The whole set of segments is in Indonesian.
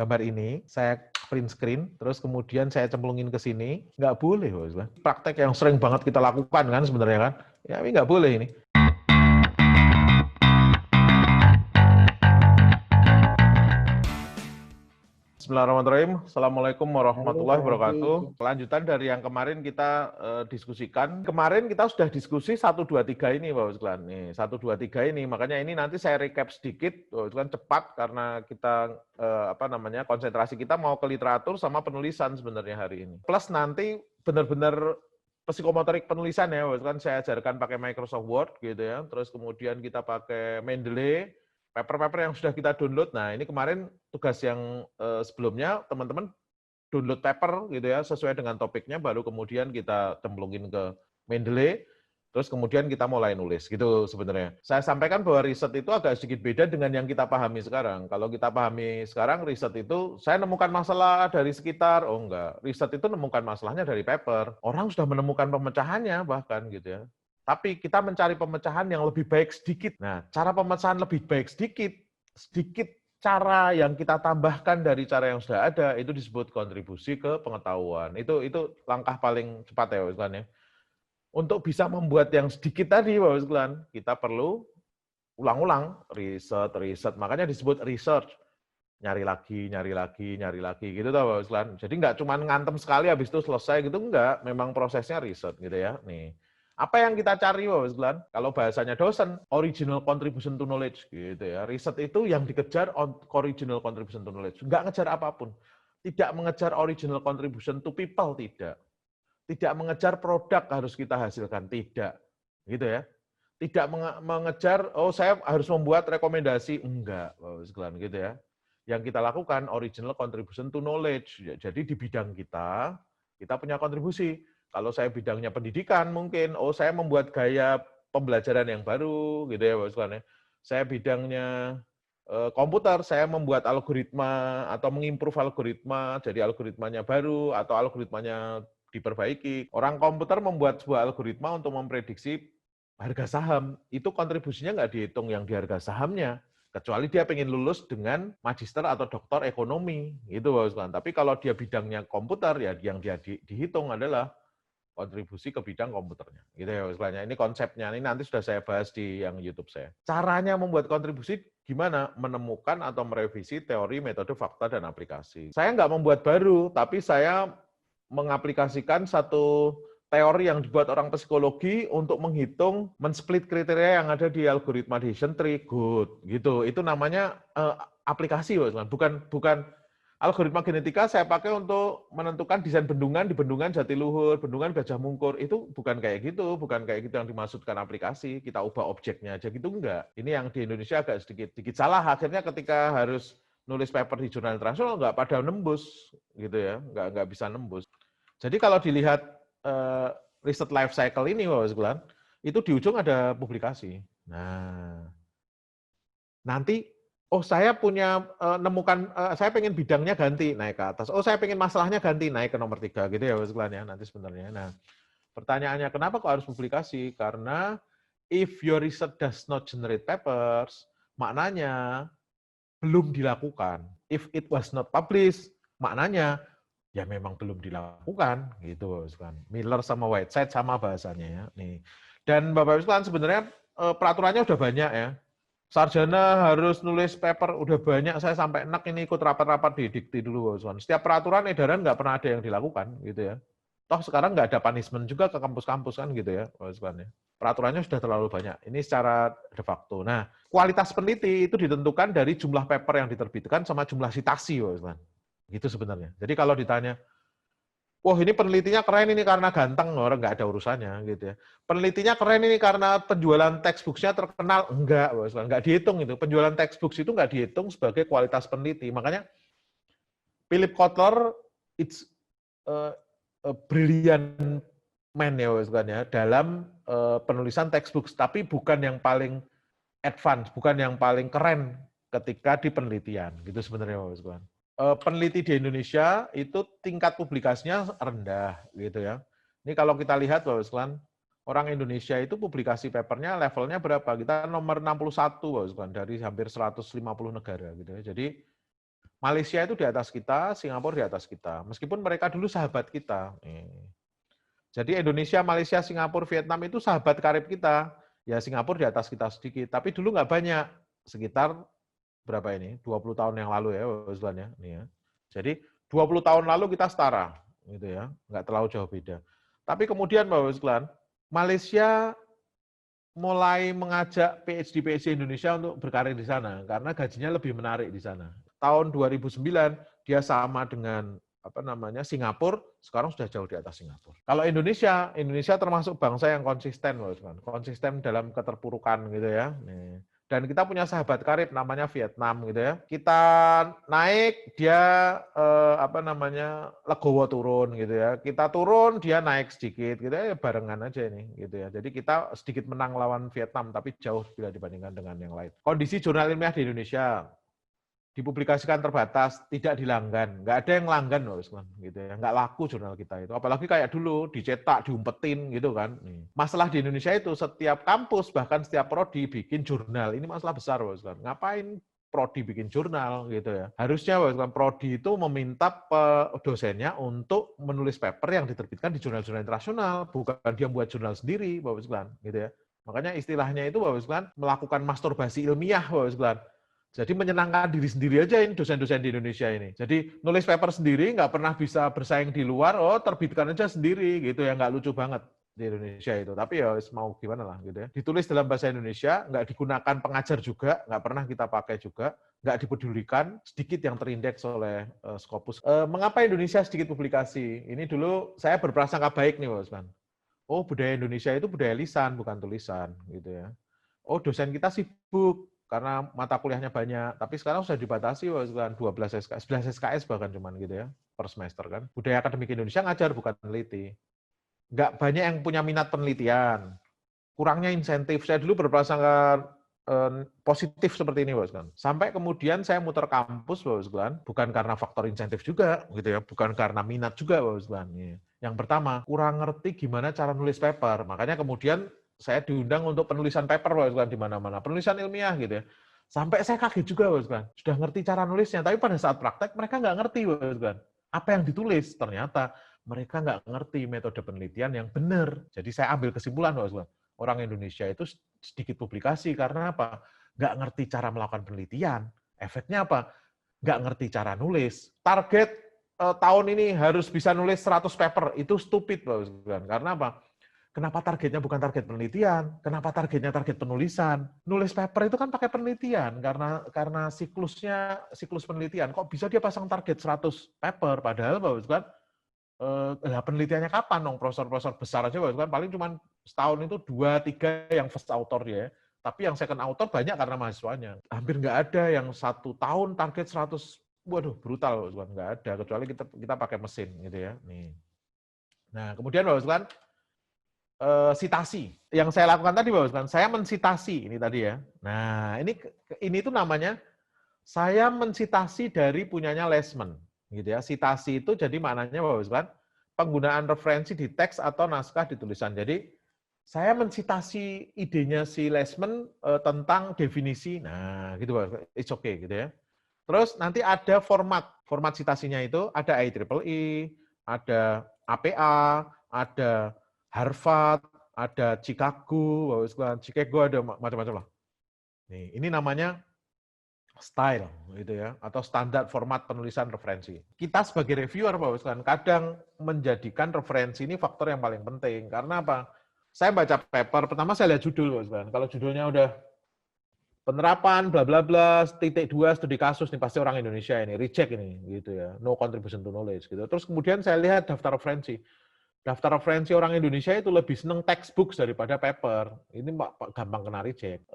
gambar ini, saya print screen, terus kemudian saya cemplungin ke sini, nggak boleh, Bos. Praktek yang sering banget kita lakukan kan sebenarnya kan, ya ini nggak boleh ini. Bismillahirrahmanirrahim. Assalamualaikum Halo warahmatullahi Pak Adi. wabarakatuh. Kelanjutan dari yang kemarin kita diskusikan. Kemarin kita sudah diskusi 1, 2, 3 ini, Bapak sekalian. Nih, 1, 2, 3 ini. Makanya ini nanti saya recap sedikit, Bapak sekalian, cepat karena kita konsentrasi kita mau ke literatur sama penulisan sebenarnya hari ini. Plus nanti benar-benar psikomotorik penulisan ya, Bapak sekalian, saya ajarkan pakai Microsoft Word gitu ya. Terus kemudian kita pakai Mendeley, paper-paper yang sudah kita download. Nah, ini kemarin tugas yang sebelumnya teman-teman download paper gitu ya sesuai dengan topiknya, baru kemudian kita cemplungin ke Mendeley, terus kemudian kita mulai nulis gitu sebenarnya. Saya sampaikan bahwa riset itu agak sedikit beda dengan yang kita pahami sekarang. Kalau kita pahami sekarang riset itu saya nemukan masalah dari sekitar, oh enggak. Riset itu nemukan masalahnya dari paper. Orang sudah menemukan pemecahannya bahkan gitu ya. Tapi kita mencari pemecahan yang lebih baik sedikit. Nah, cara pemecahan lebih baik sedikit cara yang kita tambahkan dari cara yang sudah ada itu disebut kontribusi ke pengetahuan. Itu langkah paling cepat ya, Bapak sekalian ya. Untuk bisa membuat yang sedikit tadi, Bapak sekalian, kita perlu ulang-ulang riset. Makanya disebut research. Nyari lagi gitu toh, Bapak sekalian. Jadi nggak cuma ngantem sekali habis itu selesai gitu, enggak. Memang prosesnya riset gitu ya. Nih. Apa yang kita cari, Bapak sekalian? Kalau bahasanya dosen, original contribution to knowledge gitu ya. Riset itu yang dikejar original contribution to knowledge. Nggak ngejar apapun. Tidak mengejar original contribution to people, tidak. Tidak mengejar produk harus kita hasilkan, tidak. Gitu ya. Tidak mengejar, oh saya harus membuat rekomendasi, enggak, Bapak sekalian gitu ya. Yang kita lakukan original contribution to knowledge. Jadi di bidang kita punya kontribusi. Kalau saya bidangnya pendidikan mungkin, oh saya membuat gaya pembelajaran yang baru, gitu ya Bapak sekalian. Saya bidangnya komputer, saya membuat algoritma atau mengimprove algoritma, jadi algoritmanya baru atau algoritmanya diperbaiki. Orang komputer membuat sebuah algoritma untuk memprediksi harga saham, itu kontribusinya nggak dihitung yang di harga sahamnya. Kecuali dia pengen lulus dengan magister atau doktor ekonomi, gitu Bapak sekalian. Tapi kalau dia bidangnya komputer, ya yang dia dihitung adalah kontribusi ke bidang komputernya. Gitu ya Bapak sekalian. Ini konsepnya, ini nanti sudah saya bahas di yang YouTube saya. Caranya membuat kontribusi gimana? Menemukan atau merevisi teori, metode, fakta, dan aplikasi. Saya nggak membuat baru, tapi saya mengaplikasikan satu teori yang dibuat orang psikologi untuk menghitung, men-split kriteria yang ada di algoritma decision tree, good, gitu. Itu namanya aplikasi, bukan algoritma genetika saya pakai untuk menentukan desain bendungan di bendungan Jatiluhur, bendungan Gajah Mungkur. Itu bukan kayak gitu yang dimaksudkan aplikasi. Kita ubah objeknya aja gitu enggak. Ini yang di Indonesia agak sedikit salah. Akhirnya ketika harus nulis paper di jurnal internasional nggak pada nembus gitu ya, nggak bisa nembus. Jadi kalau dilihat riset life cycle ini, Bapak sekalian, itu di ujung ada publikasi. Nah, nanti, oh saya punya nemukan, saya pengen bidangnya ganti, naik ke atas. Oh saya pengen masalahnya ganti, naik ke nomor 3, gitu ya Bapak sekalian ya, nanti sebenarnya. Nah, pertanyaannya kenapa kok harus publikasi? Karena if your research does not generate papers, maknanya belum dilakukan. If it was not published, maknanya ya memang belum dilakukan gitu kan. Miller sama Whiteside sama bahasanya ya. Nih. Dan Bapak Ibu sekalian sebenarnya peraturannya udah banyak ya. Sarjana harus nulis paper udah banyak, saya sampai enak ini ikut rapat-rapat di dikti dulu Bapak Ibu sekalian. Setiap peraturan edaran nggak pernah ada yang dilakukan gitu ya. Toh sekarang nggak ada punishment juga ke kampus-kampus kan gitu ya Bapak Ibu sekalian ya. Peraturannya sudah terlalu banyak. Ini secara de facto. Nah, kualitas peneliti itu ditentukan dari jumlah paper yang diterbitkan sama jumlah citasi Bapak Ibu sekalian. Gitu sebenarnya. Jadi kalau ditanya, wah ini penelitinya keren ini karena ganteng, orang nggak ada urusannya gitu ya. Penelitinya keren ini karena penjualan textbooks-nya terkenal, nggak dihitung itu. Penjualan textbooks itu nggak dihitung sebagai kualitas peneliti. Makanya Philip Kotler, it's a brilliant man ya, dalam penulisan textbooks, tapi bukan yang paling advance, bukan yang paling keren ketika di penelitian, gitu sebenarnya Bapak sekalian. Peneliti di Indonesia itu tingkat publikasinya rendah gitu ya. Ini kalau kita lihat Bapak sekalian, orang Indonesia itu publikasi papernya levelnya berapa? Kita nomor 61 Bapak sekalian dari hampir 150 negara gitu ya. Jadi Malaysia itu di atas kita, Singapura di atas kita. Meskipun mereka dulu sahabat kita. Jadi Indonesia, Malaysia, Singapura, Vietnam itu sahabat karib kita. Ya Singapura di atas kita sedikit. Tapi dulu nggak banyak. Sekitar berapa ini? 20 tahun yang lalu ya, Bapak Ruslan ya. Ini ya. Jadi 20 tahun lalu kita setara. Gitu ya. Nggak terlalu jauh beda. Tapi kemudian Bapak Ruslan, Malaysia mulai mengajak PhD Indonesia untuk berkarir di sana karena gajinya lebih menarik di sana. Tahun 2009 dia sama dengan Singapura, sekarang sudah jauh di atas Singapura. Kalau Indonesia termasuk bangsa yang konsisten, konsisten dalam keterpurukan gitu ya. Dan kita punya sahabat karib namanya Vietnam gitu ya. Kita naik dia legowo turun gitu ya. Kita turun dia naik sedikit gitu ya, barengan aja ini gitu ya. Jadi kita sedikit menang lawan Vietnam tapi jauh bila dibandingkan dengan yang lain. Kondisi jurnal ilmiah di Indonesia dipublikasikan terbatas, tidak dilanggan, nggak ada yang langgan loh, gitu ya, nggak laku jurnal kita itu. Apalagi kayak dulu dicetak, diumpetin gitu kan. Masalah di Indonesia itu setiap kampus bahkan setiap prodi bikin jurnal, ini masalah besar loh, ngapain prodi bikin jurnal gitu ya. Harusnya prodi itu meminta dosennya untuk menulis paper yang diterbitkan di jurnal-jurnal internasional, bukan dia buat jurnal sendiri, Bapak Sekalian, gitu ya. Makanya istilahnya itu Bapak Sekalian melakukan masturbasi ilmiah, Bapak Sekalian. Jadi menyenangkan diri sendiri aja ini dosen-dosen di Indonesia ini. Jadi nulis paper sendiri, nggak pernah bisa bersaing di luar, terbitkan aja sendiri gitu ya, nggak lucu banget di Indonesia itu. Tapi ya mau gimana lah gitu ya. Ditulis dalam bahasa Indonesia, nggak digunakan pengajar juga, nggak pernah kita pakai juga, nggak dipedulikan, sedikit yang terindeks oleh Scopus. Mengapa Indonesia sedikit publikasi? Ini dulu saya berprasangka baik nih, Pak Usman. Oh, budaya Indonesia itu budaya lisan, bukan tulisan gitu ya. Oh, dosen kita sibuk karena mata kuliahnya banyak, tapi sekarang sudah dibatasi 12 SKS, 11 SKS bahkan cuman gitu ya, per semester kan. Budaya akademik Indonesia ngajar bukan peneliti. Nggak banyak yang punya minat penelitian. Kurangnya insentif. Saya dulu berprasangka positif seperti ini, Bos. Sampai kemudian saya muter kampus, Bos, bukan karena faktor insentif juga, gitu ya, bukan karena minat juga, Bos. Yang pertama, kurang ngerti gimana cara nulis paper. Makanya kemudian saya diundang untuk penulisan paper, Bos, di mana-mana, penulisan ilmiah gitu ya. Sampai saya kaget juga, Bos. Sudah ngerti cara nulisnya, tapi pada saat praktek mereka nggak ngerti, Bos. Apa yang ditulis? Ternyata mereka nggak ngerti metode penelitian yang benar. Jadi saya ambil kesimpulan, Bos. Orang Indonesia itu sedikit publikasi karena apa? Nggak ngerti cara melakukan penelitian. Efeknya apa? Nggak ngerti cara nulis. Target tahun ini harus bisa nulis 100 paper. Itu stupid, Bos. Karena apa? Kenapa targetnya bukan target penelitian? Kenapa targetnya target penulisan? Nulis paper itu kan pakai penelitian karena siklus penelitian. Kok bisa dia pasang target 100 paper padahal Bapak kan penelitiannya kapan dong? Profesor-profesor besar aja Bapak kan paling cuma setahun itu 2-3 yang first author ya. Tapi yang second author banyak karena mahasiswanya. Hampir nggak ada yang 1 tahun target 100. Waduh, brutal Bapak nggak ada kecuali kita pakai mesin gitu ya. Nih. Nah, kemudian Bapak sitasi. Yang saya lakukan tadi, Bapak, saya mensitasi ini tadi ya. Nah, ini tuh namanya saya mensitasi dari punyanya Lesman, gitu ya. Sitasi itu jadi maknanya, Bapak, penggunaan referensi di teks atau naskah di tulisan. Jadi saya mensitasi idenya si Lesman tentang definisi. Nah, gitu, Bapak. It's okay, gitu ya. Terus nanti ada format citasinya itu ada IEEE, ada APA, ada Harvard, ada Chicago, ada macam-macam lah. Nih, ini namanya style gitu ya, atau standar format penulisan referensi. Kita sebagai reviewer, Pak, kadang menjadikan referensi ini faktor yang paling penting. Karena apa? Saya baca paper, pertama saya lihat judul, Pak. Kalau judulnya udah penerapan bla bla bla .2 studi kasus nih pasti orang Indonesia ini reject ini gitu ya, no contribution to knowledge gitu. Terus kemudian saya lihat daftar referensi. Daftar referensi orang Indonesia itu lebih seneng textbook daripada paper. Ini gampang kena reject.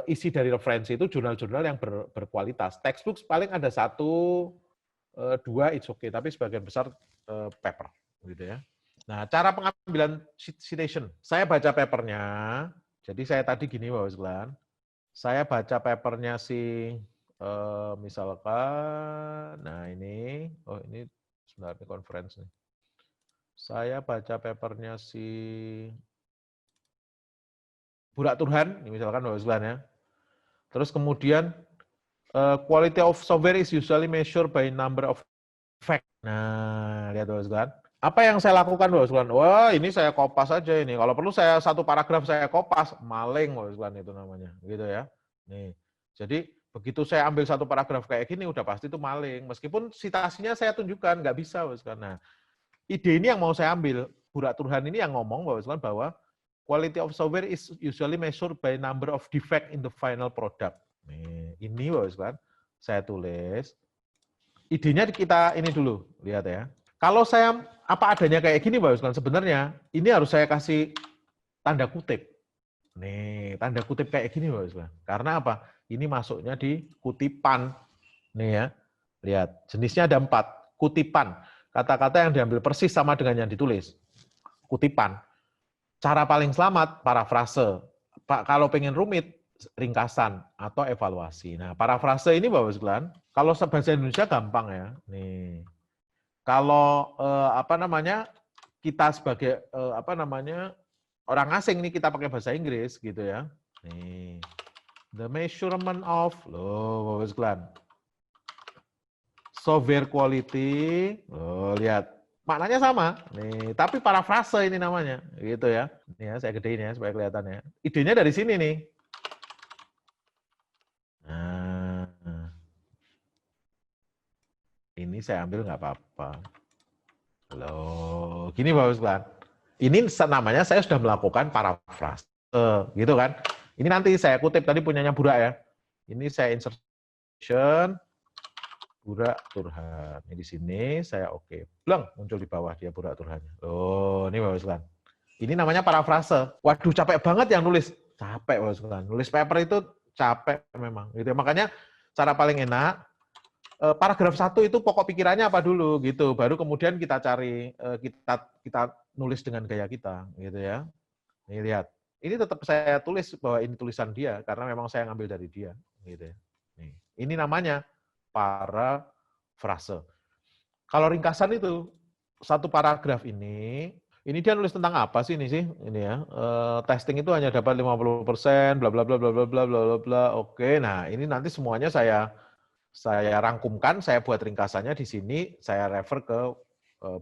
Isi dari referensi itu jurnal-jurnal yang berkualitas. Textbook paling ada 1, 2 it's okay, tapi sebagian besar paper gitu ya. Nah, cara pengambilan citation. Saya baca papernya. Jadi saya tadi gini Bapak sekalian. Saya baca papernya si misalkan, nah ini sebenarnya conference nih. Saya baca papernya si Burak Turhan, misalkan Bapak sekalian ya. Terus kemudian Quality of software is usually measured by number of facts. Nah, lihat Bapak sekalian. Apa yang saya lakukan Bapak sekalian? Wah, ini saya kopas aja ini. Kalau perlu saya satu paragraf saya kopas, maling Bapak sekalian itu namanya, gitu ya. Nih. Jadi begitu saya ambil satu paragraf kayak gini udah pasti itu maling. Meskipun citasinya saya tunjukkan nggak bisa Bapak sekalian. Nah, ide ini yang mau saya ambil. Burak Turhan ini yang ngomong Bapak sekalian bahwa quality of software is usually measured by number of defect in the final product. Nih, ini Bapak sekalian, saya tulis. Idenya kita ini dulu, lihat ya. Kalau saya apa adanya kayak gini Bapak sekalian, sebenarnya ini harus saya kasih tanda kutip. Nih, tanda kutip kayak gini Bapak sekalian. Karena apa? Ini masuknya di kutipan. Nih ya, lihat. Jenisnya ada 4. Kutipan. Kata-kata yang diambil persis sama dengan yang ditulis. Kutipan. Cara paling selamat, parafrase. Pak, kalau pengen rumit, ringkasan atau evaluasi. Nah, parafrase ini Bapak sekalian, kalau bahasa Indonesia gampang ya. Nih. Kalau kita sebagai orang asing nih kita pakai bahasa Inggris gitu ya. Nih. The measurement of Bapak sekalian. Software quality, lihat maknanya sama, nih. Tapi parafrase ini namanya, gitu ya. Nih ya, saya gedein ya supaya kelihatan ya. Idenya dari sini nih. Nah, ini saya ambil nggak apa-apa. Loh, gini Bapak sekalian. Ini namanya saya sudah melakukan parafrase, gitu kan. Ini nanti saya kutip tadi punyanya Burak ya. Ini saya insertion. Burak Turhan. Ini di sini saya oke. Bleng, muncul di bawah dia Burak Turhannya. Oh, ini Bapak sekalian. Ini namanya parafrase. Waduh, capek banget yang nulis. Capek Bapak sekalian. Nulis paper itu capek memang. Gitu. Makanya cara paling enak, paragraf 1 itu pokok pikirannya apa dulu gitu. Baru kemudian kita cari, kita nulis dengan gaya kita. Gitu ya. Nih lihat. Ini tetap saya tulis bahwa ini tulisan dia, karena memang saya ngambil dari dia. Gitu ya. Nih. Ini namanya parafrase. Kalau ringkasan itu satu paragraf ini dia nulis tentang apa sih ini sih? Ini ya. Testing itu hanya dapat 50%, bla bla bla bla bla bla bla bla bla. Oke, nah ini nanti semuanya saya rangkumkan, saya buat ringkasannya di sini, saya refer ke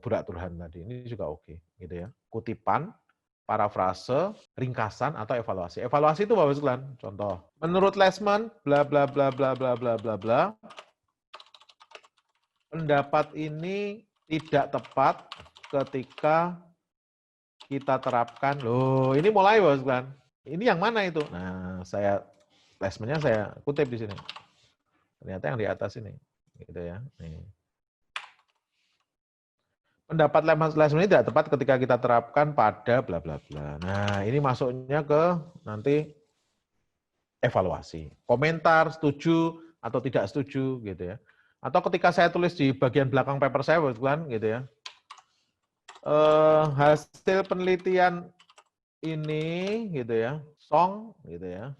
Burak Turhan tadi. Ini juga oke, gitu ya. Kutipan, parafrase, ringkasan atau evaluasi. Evaluasi itu Bapak sekalian, contoh. Menurut Lesman, bla bla bla bla bla bla bla bla. Pendapat ini tidak tepat ketika kita terapkan. Loh, ini mulai Bapak sekalian. Ini yang mana itu? Nah, Lesman-nya saya kutip di sini. Ternyata yang di atas ini. Gitu ya. Nih. Pendapat Lesman ini tidak tepat ketika kita terapkan pada bla bla bla. Nah, ini masuknya ke nanti evaluasi. Komentar, setuju atau tidak setuju gitu ya. Atau ketika saya tulis di bagian belakang paper saya, gitu ya, hasil penelitian ini, gitu ya, Song, gitu ya,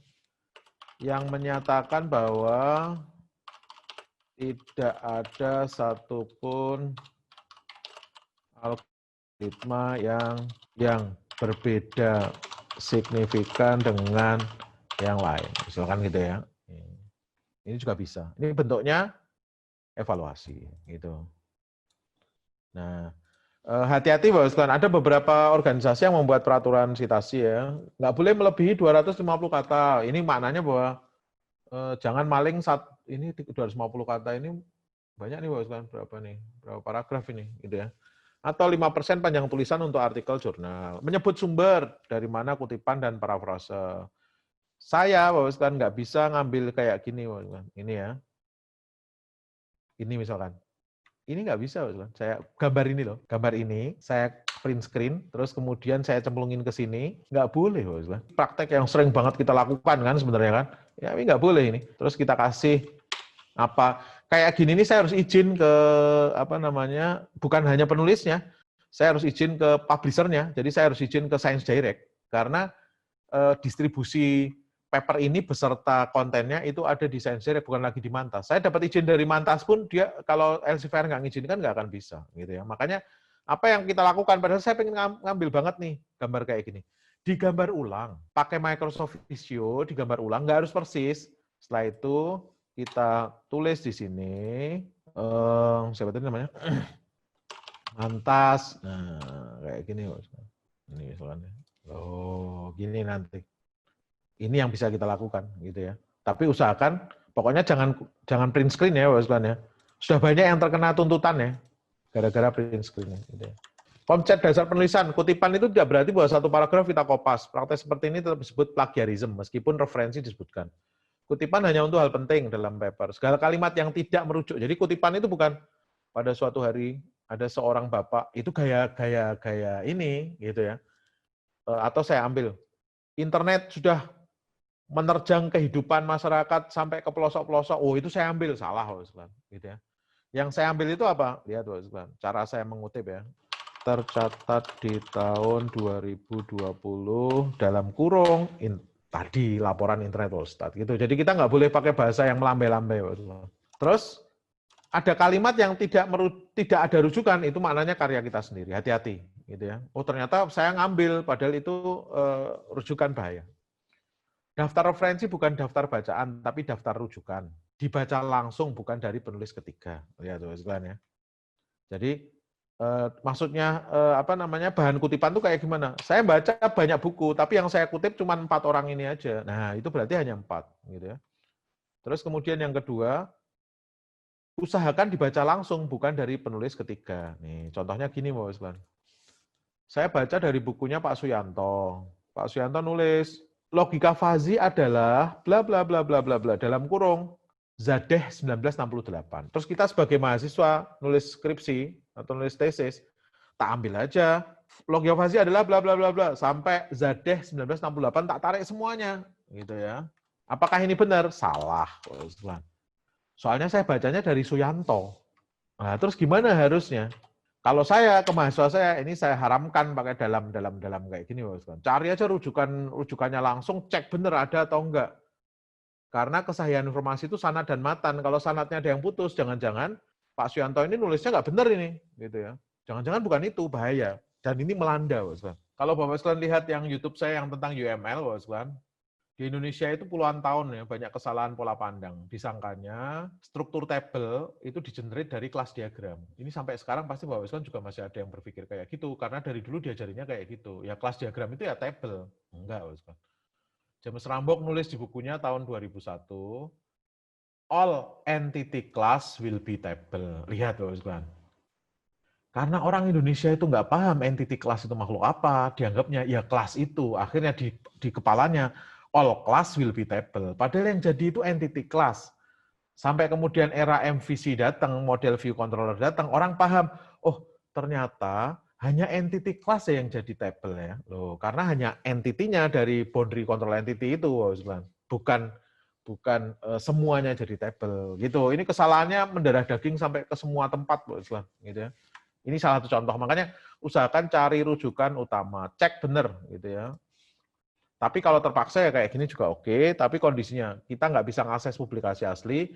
yang menyatakan bahwa tidak ada satupun algoritma yang berbeda signifikan dengan yang lain, misalkan gitu ya. Ini juga bisa. Ini bentuknya evaluasi gitu. Nah, hati-hati Bapak sekalian, ada beberapa organisasi yang membuat peraturan citasi ya, nggak boleh melebihi 250 kata. Ini maknanya bahwa jangan maling ini 250 kata ini banyak nih Bapak sekalian, berapa paragraf ini gitu ya. Atau 5% panjang tulisan untuk artikel jurnal. Menyebut sumber dari mana kutipan dan parafrase. Saya Bapak sekalian nggak bisa ngambil kayak gini Bapak sekalian. Ini ya. Ini misalkan, ini nggak bisa, saya gambar ini loh, gambar ini saya print screen, terus kemudian saya cemplungin ke sini, nggak boleh, praktek yang sering banget kita lakukan kan sebenarnya kan, ya ini nggak boleh ini, terus kita kasih apa, kayak gini nih saya harus izin ke bukan hanya penulisnya, saya harus izin ke publishernya, jadi saya harus izin ke Science Direct, karena distribusi paper ini beserta kontennya itu ada di Science Direct, bukan lagi di Mantas. Saya dapat izin dari Mantas pun, dia kalau Elsevier nggak ngizinkan nggak akan bisa. Gitu ya. Makanya apa yang kita lakukan, padahal saya pengen ngambil banget nih gambar kayak gini. Digambar ulang, pakai Microsoft Visio, digambar ulang, nggak harus persis. Setelah itu kita tulis di sini, siapa tadi namanya? Lantas, nah kayak gini. Ini misalnya. Oh, gini nanti. Ini yang bisa kita lakukan, gitu ya. Tapi usahakan, pokoknya jangan print screen ya, Bapak sekalian ya. Sudah banyak yang terkena tuntutan ya, gara-gara print screen. Gitu ya. Konsep dasar penulisan, kutipan itu tidak berarti bahwa satu paragraf kita kopas. Praktek seperti ini tetap disebut plagiarisme, meskipun referensi disebutkan. Kutipan hanya untuk hal penting dalam paper. Segala kalimat yang tidak merujuk. Jadi kutipan itu bukan pada suatu hari ada seorang bapak, itu gaya ini, gitu ya. Atau saya ambil, internet sudah menerjang kehidupan masyarakat sampai ke pelosok-pelosok, oh itu saya ambil, salah, gitu ya. Yang saya ambil itu apa? Lihat, cara saya mengutip ya. Tercatat di tahun 2020 dalam kurung tadi laporan internet Polstat gitu. Jadi kita nggak boleh pakai bahasa yang melambai-lambai. Terus ada kalimat yang tidak ada rujukan, itu maknanya karya kita sendiri. Hati-hati, gitu ya. Oh ternyata saya ngambil, padahal itu rujukan bahaya. Daftar referensi bukan daftar bacaan, tapi daftar rujukan. Dibaca langsung, bukan dari penulis ketiga. Lihat tuh, sekalian ya. Jadi maksudnya bahan kutipan itu kayak gimana? Saya baca banyak buku, tapi yang saya kutip cuma 4 orang ini aja. Nah itu berarti hanya 4, gitu ya. Terus kemudian yang kedua, usahakan dibaca langsung, bukan dari penulis ketiga. Nih contohnya gini, Bapak Sekalian. Saya baca dari bukunya Pak Suyanto. Pak Suyanto nulis logika fazi adalah bla bla bla bla bla bla dalam kurung Zadeh 1968. Terus kita sebagai mahasiswa nulis skripsi atau nulis tesis, tak ambil aja. Logika fazi adalah bla bla bla bla sampai Zadeh 1968 tak tarik semuanya, gitu ya. Apakah ini benar? Salah. Soalnya saya bacanya dari Suyanto. Nah, terus gimana harusnya? Kalau saya ke mahasiswa saya, ini saya haramkan pakai dalam kayak gini, cari aja rujukannya langsung, cek bener ada atau enggak. Karena kesahihan informasi itu sanad dan matan. Kalau sanadnya ada yang putus, jangan-jangan Pak Suyanto ini nulisnya nggak benar ini, gitu ya. Jangan-jangan bukan itu, bahaya. Dan ini melanda, Bapak. Kalau Bapak sekalian lihat yang YouTube saya yang tentang UML, Bapak sekalian, di Indonesia itu puluhan tahun ya, banyak kesalahan pola pandang. Disangkanya struktur tabel itu di-generate dari kelas diagram. Ini sampai sekarang pasti Bapak sekalian juga masih ada yang berpikir kayak gitu, karena dari dulu diajarinya kayak gitu. Ya kelas diagram itu ya tabel. Enggak, Bapak sekalian. James Rambok nulis di bukunya tahun 2001, all entity class will be table. Lihat, Bapak sekalian. Karena orang Indonesia itu nggak paham entity class itu makhluk apa, dianggapnya ya kelas itu. Akhirnya di kepalanya, all class will be table. Padahal yang jadi itu entity class. Sampai kemudian era MVC datang, model view controller datang, orang paham, oh ternyata hanya entity class yang jadi table ya. Loh, karena hanya entity-nya dari boundary control entity itu, bukan semuanya jadi table gitu. Ini kesalahannya mendarah daging sampai ke semua tempat, gitu ya. Ini salah satu contoh. Makanya usahakan cari rujukan utama, cek bener gitu ya. Tapi kalau terpaksa ya kayak gini juga oke, tapi kondisinya kita nggak bisa ngakses publikasi asli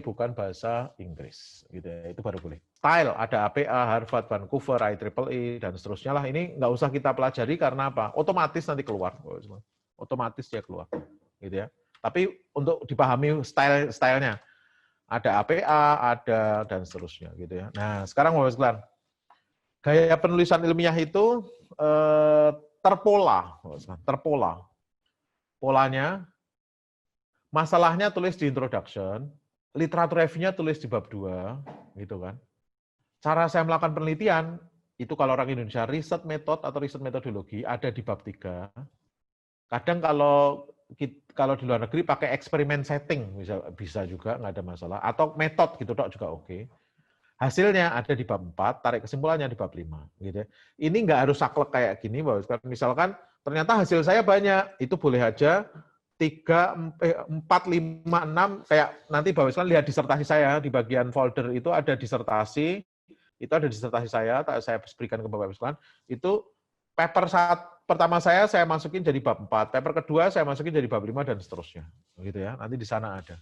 bukan bahasa Inggris, gitu ya, itu baru boleh. Style, ada APA, Harvard, Vancouver, IEEE, dan seterusnya lah, ini nggak usah kita pelajari karena apa? Otomatis nanti keluar, otomatis dia keluar, gitu ya. Tapi untuk dipahami stylenya, ada APA, ada, dan seterusnya, gitu ya. Nah, sekarang Bapak sekalian, gaya penulisan ilmiah itu terpola. Polanya, masalahnya tulis di introduction, literatur review-nya tulis di bab 2, gitu kan. Cara saya melakukan penelitian, itu kalau orang Indonesia, riset metode atau riset metodologi ada di bab 3. Kadang kalau di luar negeri pakai eksperimen setting, bisa juga, nggak ada masalah. Atau metode gitu juga oke. Hasilnya ada di bab 4, tarik kesimpulannya di bab 5. Gitu ya. Ini nggak harus saklek kayak gini, Bapak. Misalkan ternyata hasil saya banyak, itu boleh aja 3, 4, 5, 6, kayak nanti Bapak sekalian lihat disertasi saya, di bagian folder itu ada disertasi, saya berikan ke Bapak sekalian, itu paper pertama saya masukin jadi bab 4, paper kedua saya masukin jadi bab 5, dan seterusnya. Gitu ya, nanti di sana ada.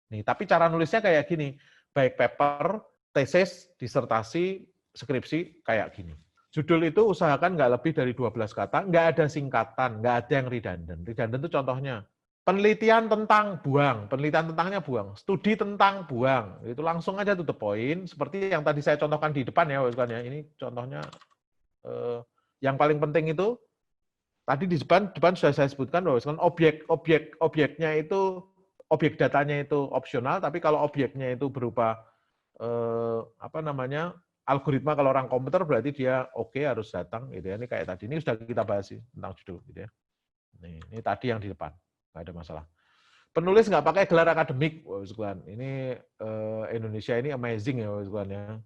Nih, tapi cara nulisnya kayak gini, baik paper, tesis, disertasi, skripsi, kayak gini. Judul itu usahakan nggak lebih dari 12 kata, nggak ada singkatan, nggak ada yang redundant. Redundant itu contohnya, penelitian tentang buang, penelitian tentangnya buang, studi tentang buang, itu langsung aja to the point, seperti yang tadi saya contohkan di depan ya, ini contohnya yang paling penting itu, tadi di depan sudah saya sebutkan bahwa objeknya itu, objek datanya itu opsional, tapi kalau objeknya itu berupa algoritma kalau orang komputer berarti dia oke harus datang gitu ya. Ini kayak tadi ini sudah kita bahas sih tentang judul gitu ya. Ini tadi yang di depan, nggak ada masalah. Penulis nggak pakai gelar akademik, ini Indonesia ini amazing ya, ya.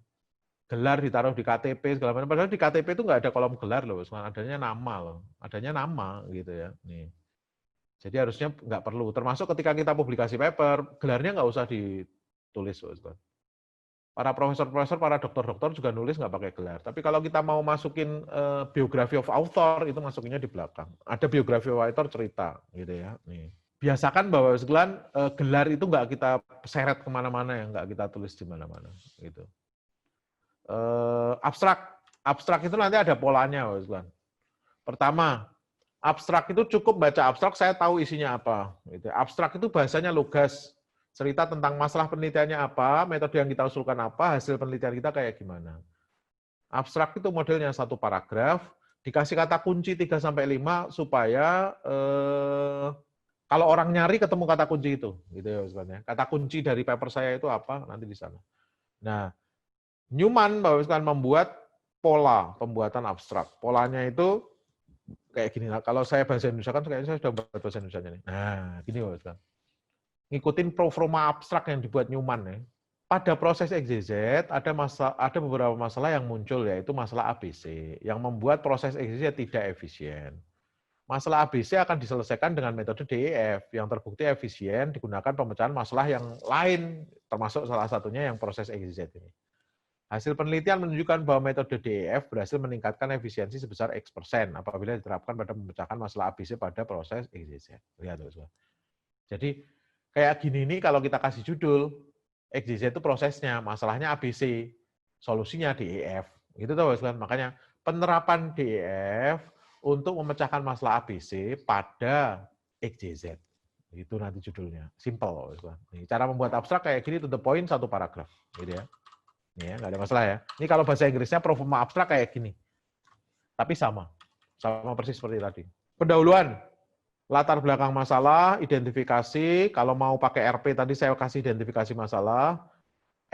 Gelar ditaruh di KTP segala macam. Padahal di KTP itu nggak ada kolom gelar loh, adanya nama loh, adanya nama gitu ya. Nih. Jadi harusnya nggak perlu. Termasuk ketika kita publikasi paper, gelarnya nggak usah ditulis. Para profesor-profesor, para dokter-dokter juga nulis nggak pakai gelar. Tapi kalau kita mau masukin biografi of author, itu masukinnya di belakang. Ada biografi of author cerita, gitu ya. Nih. Biasakan bahwa gelar itu nggak kita seret kemana-mana ya, nggak kita tulis di mana-mana, gitu. Abstrak itu nanti ada polanya, Bapak. Pertama, abstrak itu cukup baca abstrak, saya tahu isinya apa. Gitu. Abstrak itu bahasanya lugas, cerita tentang masalah penelitiannya apa, metode yang kita usulkan apa, hasil penelitian kita kayak gimana. Abstrak itu modelnya satu paragraf, dikasih kata kunci 3-5 supaya kalau orang nyari ketemu kata kunci itu, gitu ya sebenarnya. Kata kunci dari paper saya itu apa nanti di sana. Nah, Newman membuat pola pembuatan abstrak. Polanya itu kayak gini. Nah, kalau saya bahasa Indonesia kan kayaknya saya sudah bahasa bahasa Indonesia nih. Nah, gini Bapak. Ngikutin proforma abstrak yang dibuat Newman ya. Pada proses XYZ ada beberapa masalah yang muncul, yaitu masalah ABC yang membuat proses XYZ tidak efisien. Masalah ABC akan diselesaikan dengan metode DEF yang terbukti efisien digunakan pemecahan masalah yang lain, termasuk salah satunya yang proses XYZ ini. Hasil penelitian menunjukkan bahwa metode DEF berhasil meningkatkan efisiensi sebesar X% apabila diterapkan pada memecahkan masalah ABC pada proses XYZ. Lihat, Bapak. Jadi kayak gini nih kalau kita kasih judul, XYZ itu prosesnya, masalahnya ABC, solusinya DEF. Gitu tuh, Bapak. Makanya penerapan DEF untuk memecahkan masalah ABC pada XYZ. Itu nanti judulnya. Simple. Nih, cara membuat abstrak kayak gini, to the point, satu paragraf. Gitu ya. Ya, nggak ada masalah ya. Ini kalau bahasa Inggrisnya proforma abstrak kayak gini. Tapi sama persis seperti tadi. Pendahuluan, latar belakang masalah, identifikasi, kalau mau pakai RP tadi saya kasih identifikasi masalah,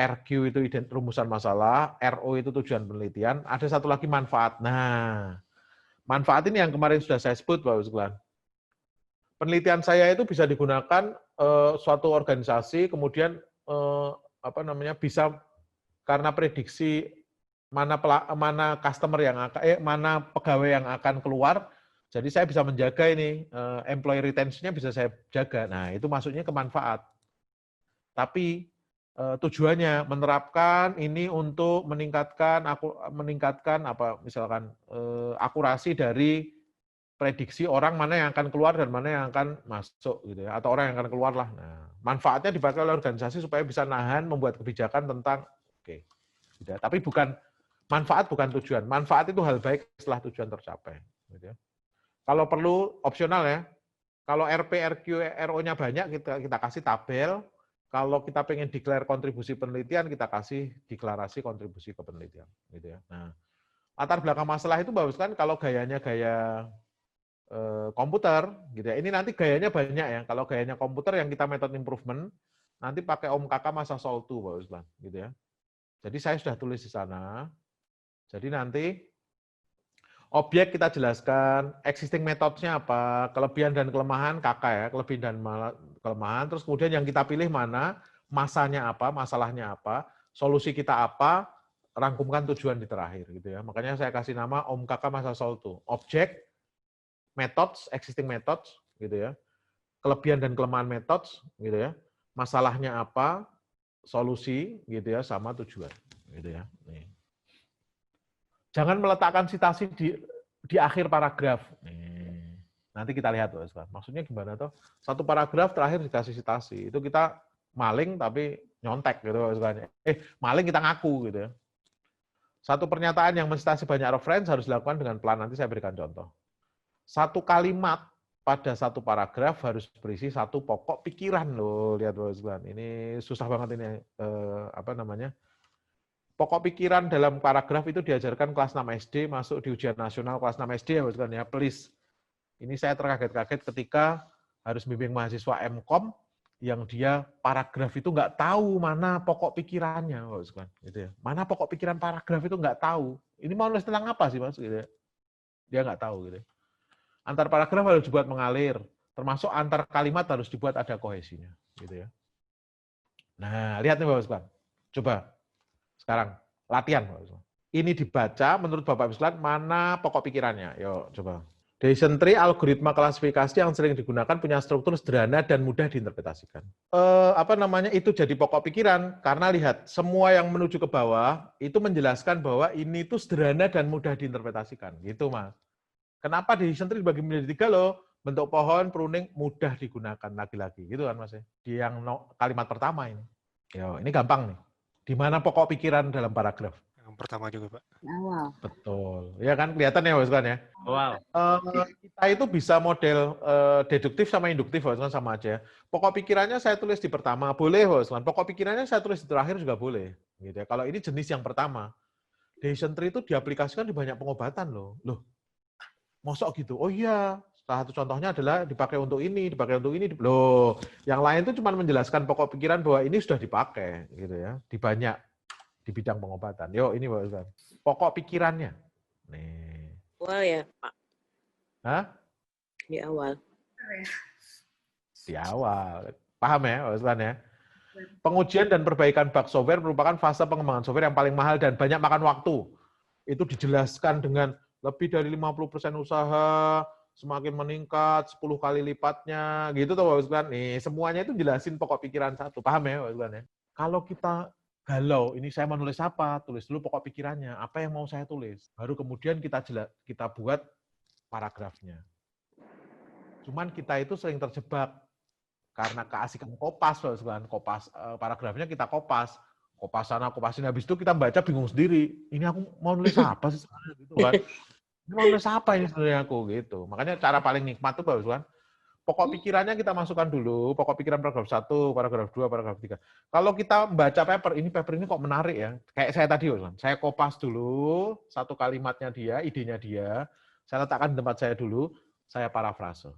RQ itu rumusan masalah, RO itu tujuan penelitian, ada satu lagi manfaat. Nah, manfaat ini yang kemarin sudah saya sebut, Bapak sekalian. Penelitian saya itu bisa digunakan suatu organisasi, kemudian bisa karena prediksi mana customer yang mana pegawai yang akan keluar, jadi saya bisa menjaga ini employee retention-nya bisa saya jaga. Nah, itu masuknya ke manfaat. Tapi tujuannya menerapkan ini untuk meningkatkan akurasi dari prediksi orang mana yang akan keluar dan mana yang akan masuk gitu ya, atau orang yang akan keluar lah. Nah, manfaatnya dipakai oleh organisasi supaya bisa nahan membuat kebijakan tentang tapi manfaat bukan tujuan. Manfaat itu hal baik setelah tujuan tercapai. Gitu ya. Kalau perlu opsional ya. Kalau RP, RQ, RO-nya banyak kita kasih tabel. Kalau kita pengen declare kontribusi penelitian, kita kasih deklarasi kontribusi ke penelitian. Gitu ya. Nah, latar belakang masalah itu bagus kan kalau gayanya gaya komputer, gitu ya. Ini nanti gayanya banyak ya. Kalau gayanya komputer yang kita method improvement, nanti pakai Om Kakak masa solve to, bagus kan, gitu ya. Jadi saya sudah tulis di sana. Jadi nanti objek kita jelaskan, existing methods-nya apa, kelebihan dan kelemahan kakak ya, kelebihan dan kelemahan, terus kemudian yang kita pilih mana, masanya apa, masalahnya apa, solusi kita apa, rangkumkan tujuan di terakhir gitu ya. Makanya saya kasih nama Om Kakak masa solve to. Objek, methods, existing methods gitu ya. Kelebihan dan kelemahan methods gitu ya. Masalahnya apa, solusi gitu ya, sama tujuan gitu ya. Nih. Jangan meletakkan sitasi di akhir paragraf. Nih. Nanti kita lihat tuh, maksudnya gimana tuh? Satu paragraf terakhir dikasih sitasi. Itu kita maling tapi nyontek gitu maksudnya. Maling kita ngaku gitu ya. Satu pernyataan yang mensitasi banyak referensi harus dilakukan dengan pelan. Nanti saya berikan contoh. Satu kalimat pada satu paragraf harus berisi satu pokok pikiran loh. Lihat Bapak sekalian. Ini susah banget ini Pokok pikiran dalam paragraf itu diajarkan kelas 6 SD, masuk di ujian nasional kelas 6 SD ya Bapak sekalian ya. Please. Ini saya terkaget-kaget ketika harus bimbing mahasiswa MKOM yang dia paragraf itu nggak tahu mana pokok pikirannya, Bapak sekalian. Gitu ya. Mana pokok pikiran paragraf itu nggak tahu. Ini mau nulis tentang apa sih Mas? Gitu ya. Dia nggak tahu gitu. Antar paragraf harus dibuat mengalir, termasuk antar kalimat harus dibuat ada kohesinya, gitu ya. Nah, lihat nih Bapak sekalian. Coba sekarang latihan Bapak sekalian. Ini dibaca menurut Bapak sekalian mana pokok pikirannya. Yuk, coba. Decision tree algoritma klasifikasi yang sering digunakan punya struktur sederhana dan mudah diinterpretasikan. Itu jadi pokok pikiran karena lihat semua yang menuju ke bawah itu menjelaskan bahwa ini itu sederhana dan mudah diinterpretasikan, gitu Mas. Kenapa decision tree dibagi menjadi 3 loh? Bentuk pohon, pruning, mudah digunakan lagi-lagi. Gitu kan Mas? Di yang kalimat pertama ini. Yo, ini gampang nih. Di mana pokok pikiran dalam paragraf? Yang pertama juga, Pak. Awal. Betul. Ya kan, kelihatan ya Mas kan ya? Awal. Kita itu bisa model deduktif sama induktif kan sama aja. Pokok pikirannya saya tulis di pertama, boleh kan. Pokok pikirannya saya tulis di terakhir juga boleh. Gitu ya. Kalau ini jenis yang pertama. Decision tree itu diaplikasikan di banyak pengobatan loh. Mosok gitu. Oh iya, salah satu contohnya adalah dipakai untuk ini, dipakai untuk ini. Loh, yang lain itu cuma menjelaskan pokok pikiran bahwa ini sudah dipakai gitu ya, di banyak di bidang pengobatan. Yo, ini Pak Ustaz. Pokok pikirannya. Nih. Awal ya, Pak. Hah? Di awal. Di awal. Paham ya, Pak Ustaz ya? Pengujian dan perbaikan bug software merupakan fase pengembangan software yang paling mahal dan banyak makan waktu. Itu dijelaskan dengan lebih dari 50% usaha, semakin meningkat, 10 kali lipatnya, gitu tuh Bapak Sekalian. Nih, semuanya itu jelasin pokok pikiran satu. Paham ya Bapak Sekalian ya? Kalau kita galau, ini saya mau nulis apa? Tulis dulu pokok pikirannya, apa yang mau saya tulis. Baru kemudian kita buat paragrafnya. Cuman kita itu sering terjebak karena keasikan kopas Bapak Sekalian. Paragrafnya kita kopas sana, kopas sini. Habis itu kita baca bingung sendiri. Ini aku mau nulis apa sih sebenarnya gitu kan? Ini mau nulis apa ini sebenarnya aku gitu. Makanya cara paling nikmat tuh Bapak kan. Pokok pikirannya kita masukkan dulu, pokok pikiran paragraf 1, paragraf 2, paragraf 3. Kalau kita baca paper ini kok menarik ya. Kayak saya tadi Bapak. Saya kopas dulu satu kalimatnya dia, idenya dia. Saya letakkan di tempat saya dulu, saya parafrase.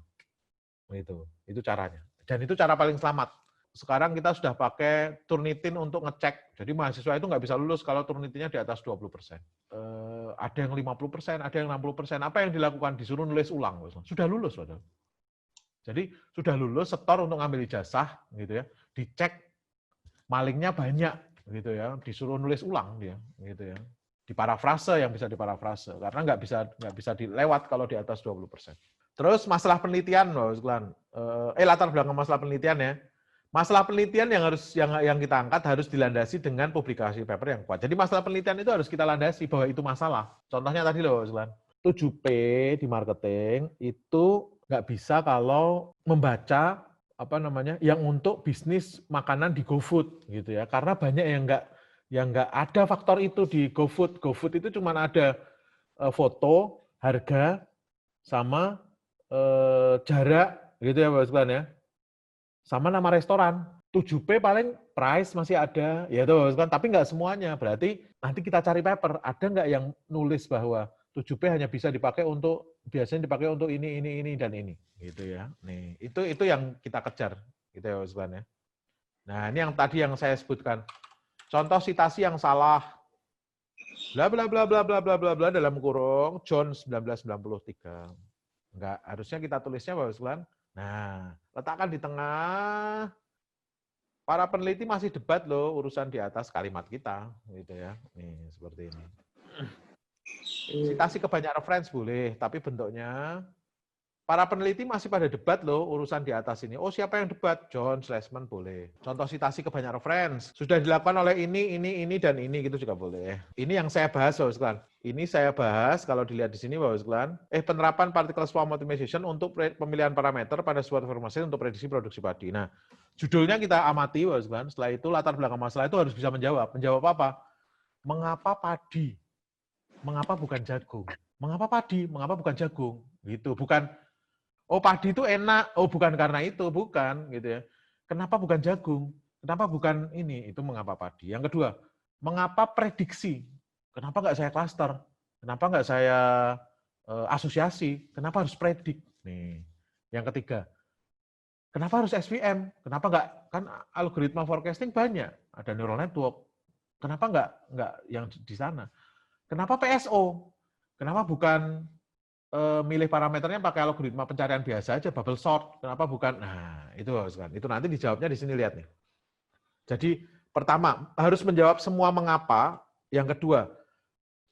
Itu caranya. Dan itu cara paling selamat. Sekarang kita sudah pakai Turnitin untuk ngecek. Jadi mahasiswa itu nggak bisa lulus kalau Turnitinnya di atas 20%. Ada yang 50%, ada yang 60%. Apa yang dilakukan? Disuruh nulis ulang. Sudah lulus. Padahal. Jadi sudah lulus, setor untuk ngambil ijazah, gitu ya. Dicek malingnya banyak, gitu ya. Disuruh nulis ulang dia, gitu ya. Diparafrase yang bisa diparafrase. Karena nggak bisa dilewat kalau di atas 20%. Terus masalah penelitian, Bapak sekalian. Latar belakang masalah penelitian ya. Masalah penelitian yang kita angkat harus dilandasi dengan publikasi paper yang kuat. Jadi masalah penelitian itu harus kita landasi bahwa itu masalah. Contohnya tadi loh, 7P di marketing itu nggak bisa kalau membaca yang untuk bisnis makanan di GoFood gitu ya. Karena banyak yang nggak ada faktor itu di GoFood. GoFood itu cuma ada foto, harga, sama jarak gitu ya Bapak sekalian ya. Sama nama restoran. 7P paling price masih ada, ya tuh kan, tapi nggak semuanya. Berarti nanti kita cari paper, ada nggak yang nulis bahwa 7P hanya bisa biasanya dipakai untuk ini, dan ini. Gitu ya. Nih, itu yang kita kejar. Gitu ya, Mas ya. Nah, ini yang tadi yang saya sebutkan. Contoh citasi yang salah. Bla bla bla bla bla bla bla bla dalam kurung John 1993. Enggak, harusnya kita tulisnya Bapak sekalian. Nah, letakkan di tengah. Para peneliti masih debat loh urusan di atas kalimat kita, gitu ya. Nih, seperti ini. Citasi ke banyak referensi boleh, tapi bentuknya para peneliti masih pada debat loh urusan di atas ini. Oh, siapa yang debat? John Schlesman boleh. Contoh citasi ke banyak referensi. Sudah dilakukan oleh ini, dan ini, gitu juga boleh. Ini yang saya bahas, Bapak sekalian. Ini saya bahas, kalau dilihat di sini, Bapak sekalian. Penerapan particle swarm optimization untuk pemilihan parameter pada suatu formasi untuk prediksi produksi padi. Nah, judulnya kita amati, Bapak sekalian. Setelah itu, latar belakang masalah itu harus bisa menjawab. Menjawab apa? Mengapa padi? Mengapa bukan jagung? Mengapa padi? Mengapa bukan jagung? Gitu. Bukan Oh padi itu enak, oh bukan karena itu, bukan gitu ya. Kenapa bukan jagung? Kenapa bukan ini? Itu mengapa padi. Yang kedua, mengapa prediksi? Kenapa nggak saya klaster? Kenapa nggak saya asosiasi? Kenapa harus predik? Nih. Yang ketiga, kenapa harus SVM? Kenapa nggak, kan algoritma forecasting banyak, ada neural network. Kenapa nggak yang di sana? Kenapa PSO? Kenapa bukan milih parameternya pakai algoritma pencarian biasa aja, bubble sort? Kenapa bukan? Nah, itu kan. Itu nanti dijawabnya di sini, lihat nih. Jadi pertama, harus menjawab semua mengapa. Yang kedua,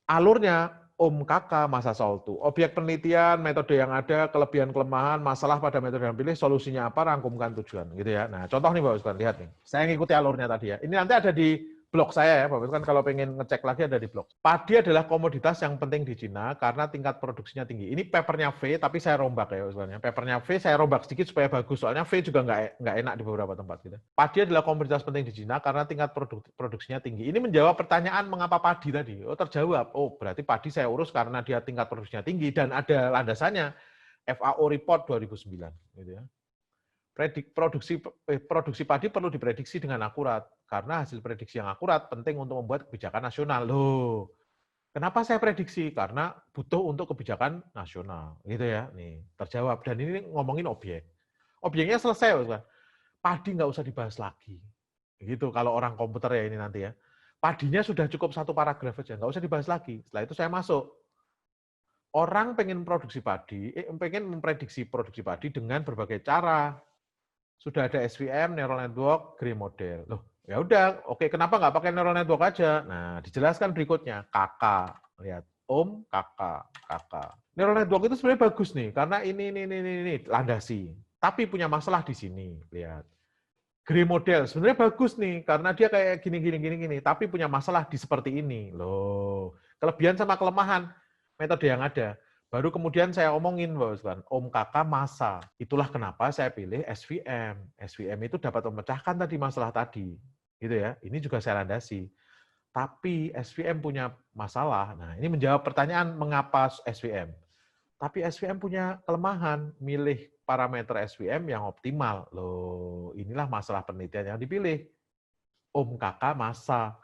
alurnya KK, masa soltu. Objek penelitian, metode yang ada, kelebihan kelemahan, masalah pada metode yang pilih, solusinya apa, rangkumkan tujuan, gitu ya. Nah, contoh nih Bapak Ibu, lihat nih. Saya ngikuti alurnya tadi ya. Ini nanti ada di blog saya ya, Bapak Ibu, kan kalau pengen ngecek lagi ada di blog. Padi adalah komoditas yang penting di Cina karena tingkat produksinya tinggi. Ini papernya V, tapi saya rombak ya, sebenarnya. Papernya V saya rombak sedikit supaya bagus, soalnya V juga nggak enak di beberapa tempat. Gitu. Padi adalah komoditas penting di Cina karena tingkat produksinya tinggi. Ini menjawab pertanyaan mengapa padi tadi. Oh terjawab. Oh berarti padi saya urus karena dia tingkat produksinya tinggi dan ada landasannya. FAO Report 2009. Gitu ya. Produksi padi perlu diprediksi dengan akurat karena hasil prediksi yang akurat penting untuk membuat kebijakan nasional. Loh, kenapa saya prediksi? Karena butuh untuk kebijakan nasional, gitu ya. Nih terjawab. Dan ini ngomongin objek. Objeknya selesai, kan? Padi nggak usah dibahas lagi. Gitu kalau orang komputer ya ini nanti ya. Padinya sudah cukup satu paragraf aja, nggak usah dibahas lagi. Setelah itu saya masuk. Orang pengen memprediksi produksi padi dengan berbagai cara. Sudah ada SVM, neural network, gray model. Loh, ya udah, oke, kenapa nggak pakai neural network aja? Nah, dijelaskan berikutnya, KK. Lihat, KK. Neural network itu sebenarnya bagus nih, karena ini landasi. Tapi punya masalah di sini, lihat. Gray model sebenarnya bagus nih, karena dia kayak gini, tapi punya masalah di seperti ini. Loh, kelebihan sama kelemahan metode yang ada. Baru kemudian saya omongin, KK masa. Itulah kenapa saya pilih SVM. SVM itu dapat memecahkan tadi masalah tadi. Gitu ya. Ini juga saya landasi. Tapi SVM punya masalah. Nah, ini menjawab pertanyaan mengapa SVM. Tapi SVM punya kelemahan, milih parameter SVM yang optimal. Loh, inilah masalah penelitian yang dipilih. KK masa.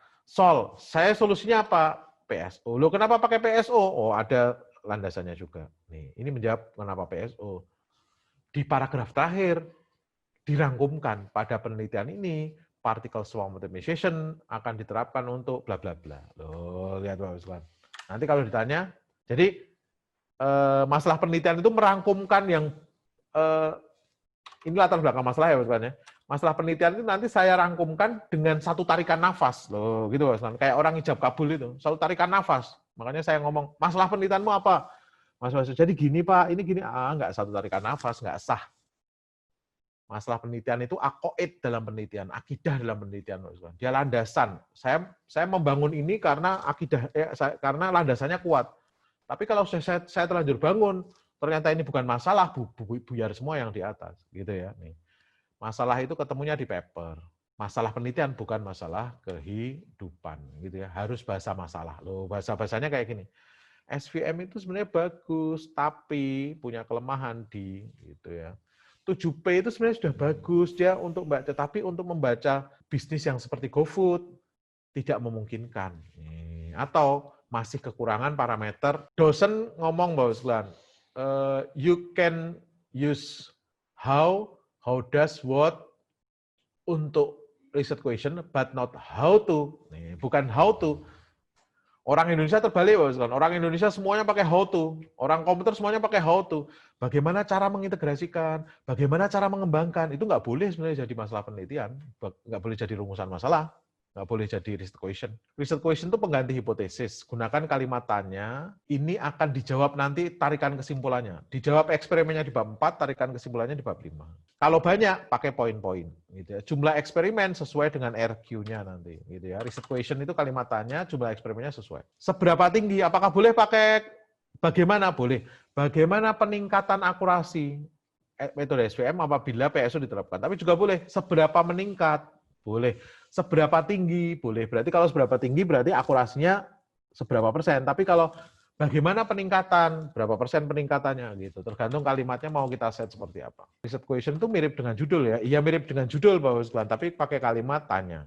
Saya solusinya apa? PSO. Loh, kenapa pakai PSO? Oh, ada landasannya juga. Nih, ini menjawab kenapa PSO. Di paragraf terakhir dirangkumkan pada penelitian ini particle swarm optimization akan diterapkan untuk bla bla bla. Loh, lihat Bapak. Nanti kalau ditanya, jadi masalah penelitian itu merangkumkan yang ini latar belakang masalah ya Bapak. Masalah penelitian itu nanti saya rangkumkan dengan satu tarikan nafas. Loh, gitu Bapak. Kayak orang ijab kabul itu, satu tarikan nafas. Makanya saya ngomong, masalah penelitianmu apa? Mas, jadi gini Pak, ini gini. Nggak satu tarikan nafas, nggak sah. Masalah penelitian itu akoid dalam penelitian, akidah dalam penelitian. Dia landasan. Saya membangun ini karena akidah, karena landasannya kuat. Tapi kalau saya terlanjur bangun, ternyata ini bukan masalah, buyar semua yang di atas. Gitu ya. Nih. Masalah itu ketemunya di paper. Masalah penelitian bukan masalah kehidupan, gitu ya. Harus bahasa masalah. Loh, bahasa-bahasanya kayak gini. SVM itu sebenarnya bagus, tapi punya kelemahan di gitu ya. 7P itu sebenarnya sudah bagus dia untuk membaca, tapi untuk membaca bisnis yang seperti GoFood tidak memungkinkan. Atau masih kekurangan parameter. Dosen ngomong bahwa you can use how does, what untuk research question, but not how to. Bukan how to. Orang Indonesia terbalik, orang Indonesia semuanya pakai how to. Orang komputer semuanya pakai how to. Bagaimana cara mengintegrasikan, bagaimana cara mengembangkan, itu nggak boleh sebenarnya jadi masalah penelitian. Nggak boleh jadi rumusan masalah. Nggak boleh jadi research question. Research question itu pengganti hipotesis. Gunakan kalimat tanya, ini akan dijawab nanti tarikan kesimpulannya. Dijawab eksperimennya di bab 4, tarikan kesimpulannya di bab 5. Kalau banyak, pakai poin-poin. Gitu ya. Jumlah eksperimen sesuai dengan RQ-nya nanti. Gitu ya. Research question itu kalimat tanya, jumlah eksperimennya sesuai. Seberapa tinggi? Apakah boleh pakai, bagaimana? Boleh. Bagaimana peningkatan akurasi metode SVM apabila PSO diterapkan? Tapi juga boleh. Seberapa meningkat? Boleh. Seberapa tinggi? Boleh. Berarti kalau seberapa tinggi berarti akurasinya seberapa persen. Tapi kalau Bagaimana peningkatan? Berapa persen peningkatannya gitu. Tergantung kalimatnya mau kita set seperti apa. Research question itu mirip dengan judul ya. Iya mirip dengan judul Bapak Sekalian, tapi pakai kalimat tanya.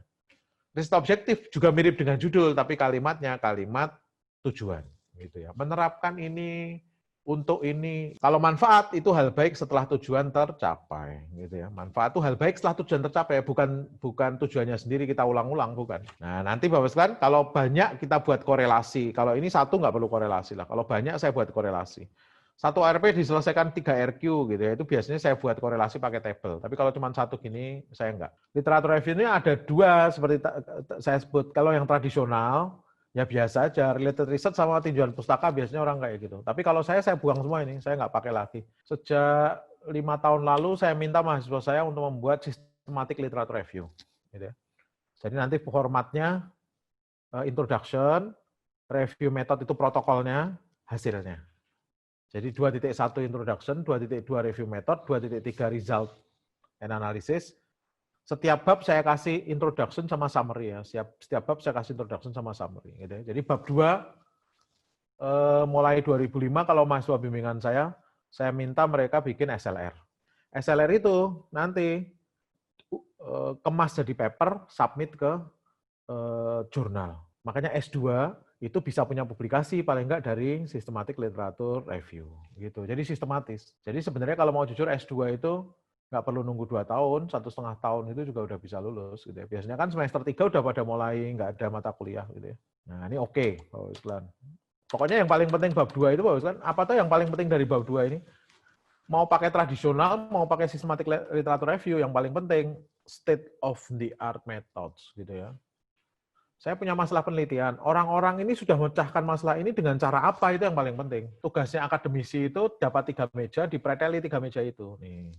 Riset objektif juga mirip dengan judul, tapi kalimatnya kalimat tujuan, gitu ya. Menerapkan ini untuk ini. Kalau manfaat itu hal baik setelah tujuan tercapai, gitu ya. Manfaat itu hal baik setelah tujuan tercapai, bukan tujuannya sendiri kita ulang-ulang, bukan. Nah nanti Bapak sekalian, kalau banyak kita buat korelasi. Kalau ini satu nggak perlu korelasi lah. Kalau banyak saya buat korelasi. Satu RP diselesaikan 3 RQ gitu ya, itu biasanya saya buat korelasi pakai tabel. Tapi kalau cuma satu gini, saya enggak. Literatur review ini ada dua, seperti saya sebut. Kalau yang tradisional, ya biasa aja. Related research sama tinjauan pustaka biasanya orang kayak gitu. Tapi kalau saya buang semua ini, saya nggak pakai lagi. Sejak 5 tahun lalu, saya minta mahasiswa saya untuk membuat sistematik literatur review. Gitu ya. Jadi nanti formatnya, introduction, review method itu protokolnya, hasilnya. Jadi 2.1 introduction, 2.2 review method, 2.3 result and analysis. Setiap bab saya kasih introduction sama summary ya. Setiap bab saya kasih introduction sama summary. Gitu ya. Jadi bab 2 mulai 2005 kalau mahasiswa bimbingan saya minta mereka bikin SLR. SLR itu nanti kemas jadi paper, submit ke jurnal. Makanya S2 itu bisa punya publikasi paling enggak dari sistematik literatur review gitu. Jadi sistematis. Jadi sebenarnya kalau mau jujur S2 itu nggak perlu nunggu 2 tahun, 1,5 tahun itu juga udah bisa lulus gitu ya. Biasanya kan semester 3 udah pada mulai nggak ada mata kuliah gitu ya. Nah, ini oke, Pak Islan. Pokoknya yang paling penting bab 2 itu Pak Islan, apa tuh yang paling penting dari bab 2 ini? Mau pakai tradisional, mau pakai sistematik literatur review, yang paling penting state of the art methods gitu ya. Saya punya masalah penelitian. Orang-orang ini sudah memecahkan masalah ini dengan cara apa, itu yang paling penting. Tugasnya akademisi itu dapat 3 meja, dipreteli 3 meja itu. Nih.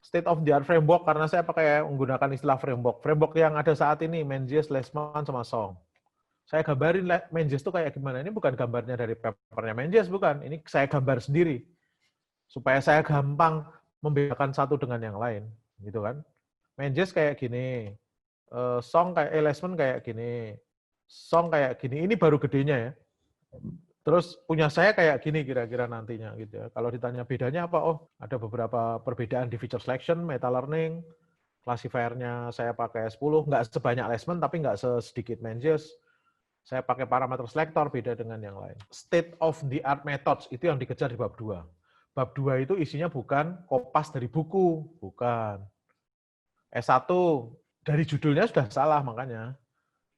State of the art framework, karena saya pakai menggunakan istilah framework. Framework yang ada saat ini, Menzies, Leishman, sama Song. Saya gambarin Menzies itu kayak gimana. Ini bukan gambarnya dari papernya Menzies, bukan. Ini saya gambar sendiri. Supaya saya gampang membedakan satu dengan yang lain. Gitu kan. Menzies kayak gini. Song kayak Leishman kayak gini, Song kayak gini. Ini baru gedenya ya. Terus punya saya kayak gini kira-kira nantinya gitu ya. Kalau ditanya bedanya apa? Oh, ada beberapa perbedaan di feature selection, meta learning, classifiernya saya pakai 10, nggak sebanyak Leishman tapi nggak sedikit Menzies. Saya pakai parameter selector beda dengan yang lain. State of the art methods itu yang dikejar di bab 2. Bab 2 itu isinya bukan kopas dari buku, bukan. S1 dari judulnya sudah salah makanya.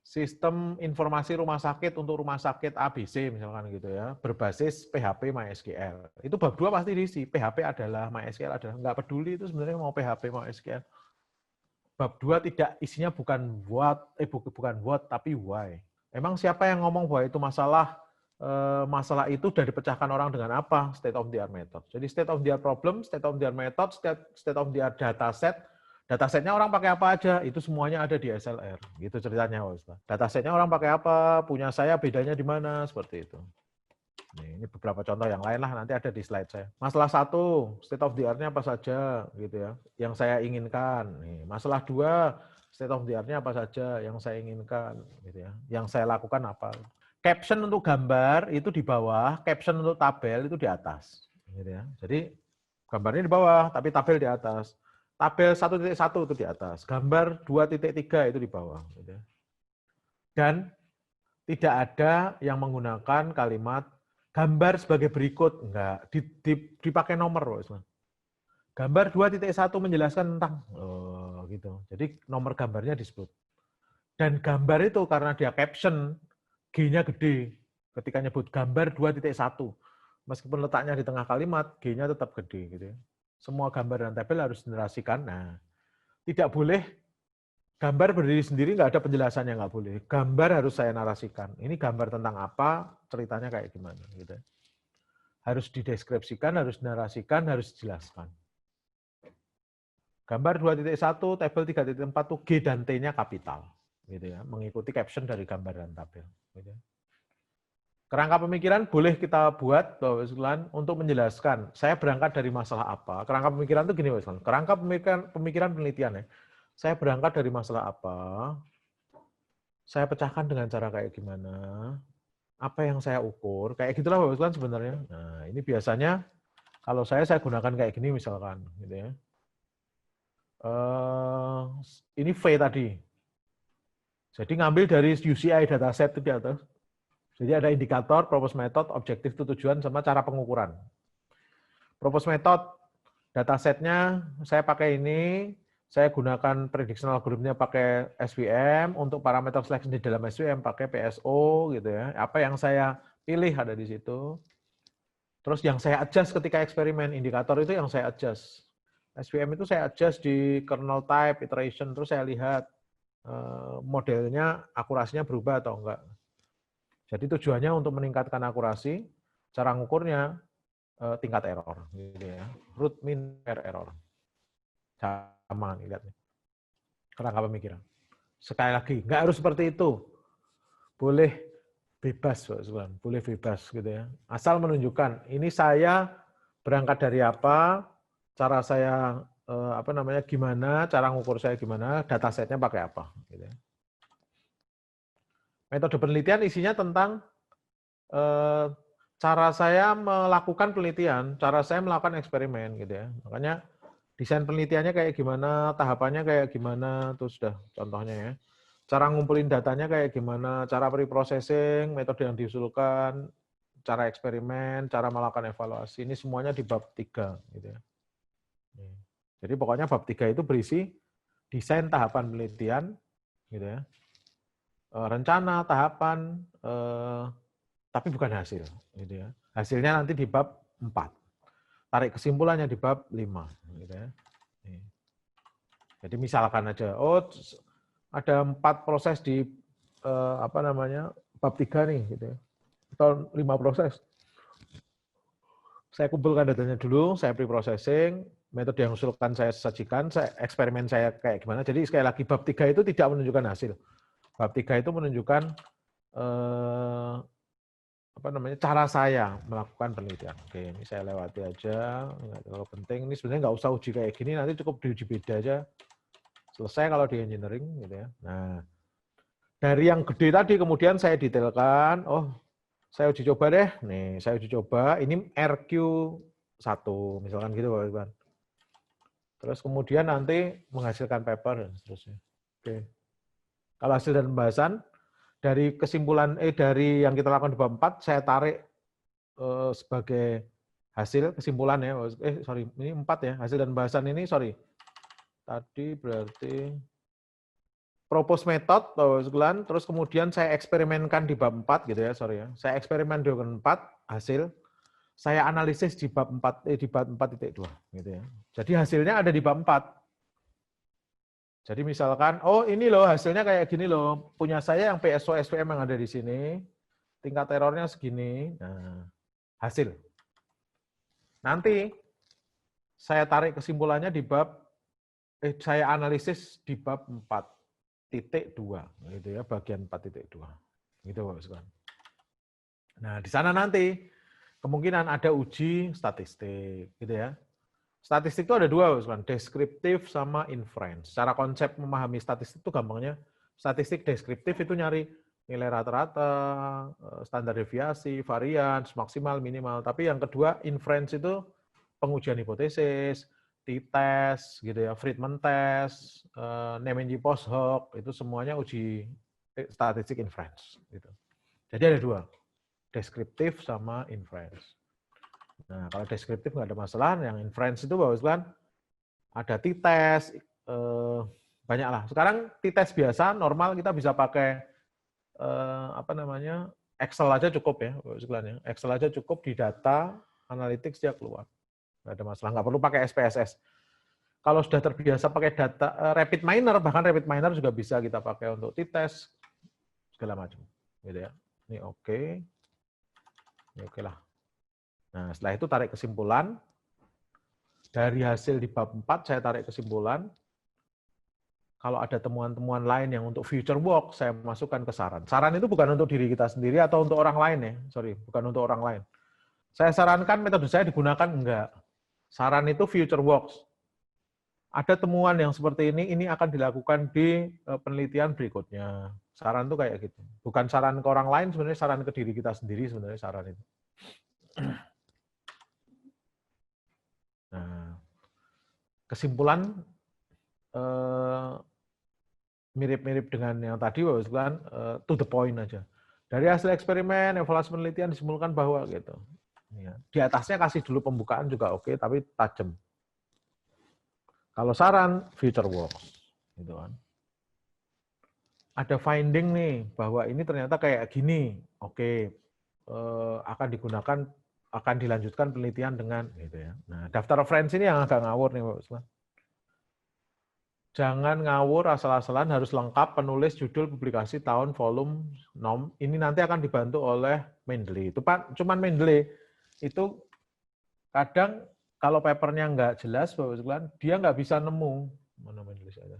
Sistem informasi rumah sakit untuk rumah sakit ABC misalkan gitu ya, berbasis PHP MySQL. Itu bab 2 pasti diisi. PHP adalah, MySQL adalah. Nggak peduli itu sebenarnya mau PHP MySQL. Bab 2 tidak isinya bukan what tapi why. Emang siapa yang ngomong bahwa itu masalah itu sudah dipecahkan orang dengan apa? State of the art method. Jadi state of the art problem, state of the art method, state of the art dataset. Datasetnya orang pakai apa aja, itu semuanya ada di SLR. Gitu ceritanya, Ustaz. Datasetnya orang pakai apa, punya saya bedanya di mana, seperti itu. Ini beberapa contoh yang lain lah, nanti ada di slide saya. Masalah 1, state of the art-nya apa saja, gitu ya, yang saya inginkan. Nih, masalah 2, state of the art-nya apa saja yang saya inginkan, gitu ya, yang saya lakukan apa. Caption untuk gambar itu di bawah, caption untuk tabel itu di atas. Gitu ya. Jadi gambarnya di bawah, tapi tabel di atas. Tabel 1.1 itu di atas, gambar 2.3 itu di bawah. Gitu ya. Dan tidak ada yang menggunakan kalimat gambar sebagai berikut, enggak, dipakai nomor. Gambar 2.1 menjelaskan tentang, gitu. Jadi nomor gambarnya disebut. Dan gambar itu karena dia caption, G-nya gede. Ketika nyebut gambar 2.1, meskipun letaknya di tengah kalimat, G-nya tetap gede. Gitu ya. Semua gambar dan tabel harus dinarasikan. Nah, tidak boleh gambar berdiri sendiri, nggak ada penjelasannya, nggak boleh. Gambar harus saya narasikan. Ini gambar tentang apa, ceritanya kayak gimana. Gitu. Harus dideskripsikan, harus dinarasikan, harus dijelaskan. Gambar 2.1, tabel 3.4 itu G dan T-nya kapital. Gitu ya, mengikuti caption dari gambar dan tabel. Gitu ya. Kerangka pemikiran boleh kita buat, Bapak Sekalian, untuk menjelaskan. Saya berangkat dari masalah apa. Kerangka pemikiran itu gini, Bapak Sekalian. Kerangka pemikiran penelitian ya. Saya berangkat dari masalah apa. Saya pecahkan dengan cara kayak gimana. apa yang saya ukur, kayak gitulah Bapak sekalian sebenarnya. Nah, ini biasanya kalau saya gunakan kayak gini misalkan, gitu ya. Ini V tadi. Jadi ngambil dari UCI dataset itu di atas. Jadi ada indikator, propose method, objektif itu tujuan, sama cara pengukuran. Propose method, datasetnya saya pakai ini, saya gunakan prediction algoritmnya pakai SVM, untuk parameter selection di dalam SVM pakai PSO gitu ya. Apa yang saya pilih ada di situ. Terus yang saya adjust ketika eksperimen, indikator itu yang saya adjust. SVM itu saya adjust di kernel type, iteration, terus saya lihat modelnya, akurasinya berubah atau enggak. Jadi tujuannya untuk meningkatkan akurasi, cara ngukurnya tingkat error, gitu ya. Root mean error. Sama nih, lihat nih. Kerangka pemikiran. Sekali lagi, nggak harus seperti itu. Boleh bebas, boleh bebas gitu ya. Asal menunjukkan ini saya berangkat dari apa, cara saya gimana, cara ngukur saya gimana, datasetnya pakai apa, gitu ya. Metode penelitian isinya tentang cara saya melakukan penelitian, cara saya melakukan eksperimen gitu ya. Makanya desain penelitiannya kayak gimana, tahapannya kayak gimana, itu sudah contohnya ya. Cara ngumpulin datanya kayak gimana, cara pre-processing, metode yang diusulkan, cara eksperimen, cara melakukan evaluasi, ini semuanya di bab 3 gitu ya. Jadi pokoknya bab 3 itu berisi desain tahapan penelitian gitu ya. Rencana, tahapan, tapi bukan hasil gitu ya. Hasilnya nanti di bab 4. Tarik kesimpulannya di bab 5 gitu ya. Jadi misalkan aja, ada 4 proses di bab 3 nih gitu ya. Atau 5 proses. Saya kumpulkan datanya dulu, saya pre-processing, metode yang usulkan saya sajikan, eksperimen saya kayak gimana. Jadi sekali lagi bab 3 itu tidak menunjukkan hasil. Bab 3 itu menunjukkan cara saya melakukan penelitian. Oke, ini saya lewati aja, nggak terlalu penting. Ini sebenarnya nggak usah uji kayak gini, nanti cukup diuji beda aja. Selesai kalau di engineering gitu ya. Nah, dari yang gede tadi kemudian saya detailkan, saya uji coba deh. Nih, saya uji coba, ini RQ1 misalkan gitu Bapak Iwan. Terus kemudian nanti menghasilkan paper dan seterusnya. Oke. Kalau hasil dan pembahasan dari kesimpulan dari yang kita lakukan di bab 4 saya tarik sebagai hasil kesimpulan ya. Ini 4 ya. Hasil dan pembahasan ini tadi berarti propose method terus kemudian saya eksperimenkan di bab 4 gitu ya, Saya eksperimen di bab 4 hasil saya analisis di bab 4 di bab 4.2 gitu ya. Jadi hasilnya ada di bab 4. Jadi misalkan, ini loh hasilnya kayak gini loh. Punya saya yang PSO SVM yang ada di sini, tingkat errornya segini. Nah, hasil. Nanti saya tarik kesimpulannya di bab saya analisis di bab 4.2 gitu ya, bagian 4.2. Gitu Bapak sekalian. Nah, di sana nanti kemungkinan ada uji statistik gitu ya. Statistik itu ada 2, deskriptif sama inference. Secara konsep memahami statistik itu gampangnya, statistik deskriptif itu nyari nilai rata-rata, standar deviasi, varians, maksimal, minimal. Tapi yang kedua, inference itu pengujian hipotesis, t-test, gitu ya, Friedman test, Nemenyi post hoc, itu semuanya uji statistik inference. Gitu. Jadi ada 2, deskriptif sama inference. Nah, kalau deskriptif nggak ada masalah, yang inference itu Bapak sekalian ada t-test, banyak lah. Sekarang t-test biasa, normal kita bisa pakai Excel aja cukup ya, Bapak sekalian ya. Excel aja cukup di data, analytics dia keluar. Nggak ada masalah, nggak perlu pakai SPSS. Kalau sudah terbiasa pakai data RapidMiner, bahkan RapidMiner juga bisa kita pakai untuk t-test, segala macam. Gitu ya. Ini oke. Ini oke lah. Nah, setelah itu tarik kesimpulan. Dari hasil di bab 4, saya tarik kesimpulan. Kalau ada temuan-temuan lain yang untuk future work, saya masukkan ke saran. Saran itu bukan untuk diri kita sendiri atau untuk orang lain ya. Bukan untuk orang lain. Saya sarankan metode saya digunakan, enggak. Saran itu future works. ada temuan yang seperti ini akan dilakukan di penelitian berikutnya. Saran tuh kayak gitu. Bukan saran ke orang lain, sebenarnya saran ke diri kita sendiri sebenarnya saran itu. Nah, kesimpulan mirip-mirip dengan yang tadi, kan to the point aja. Dari hasil eksperimen, evaluasi penelitian disimpulkan bahwa gitu. Ya. Di atasnya kasih dulu pembukaan juga oke, tapi tajam. Kalau saran, future works. Gitu kan. Ada finding nih, bahwa ini ternyata kayak gini. Oke, akan digunakan, akan dilanjutkan penelitian dengan, gitu ya. Nah, daftar referensi ini yang agak ngawur nih, Pak Usman. Jangan ngawur asal-asalan, harus lengkap penulis, judul, publikasi, tahun, volume, nom. Ini nanti akan dibantu oleh Mendeley. Itu Pak, cuman Mendeley itu kadang kalau papernya nggak jelas, Bapak sekalian, dia nggak bisa nemu. Mana Mendeley saya?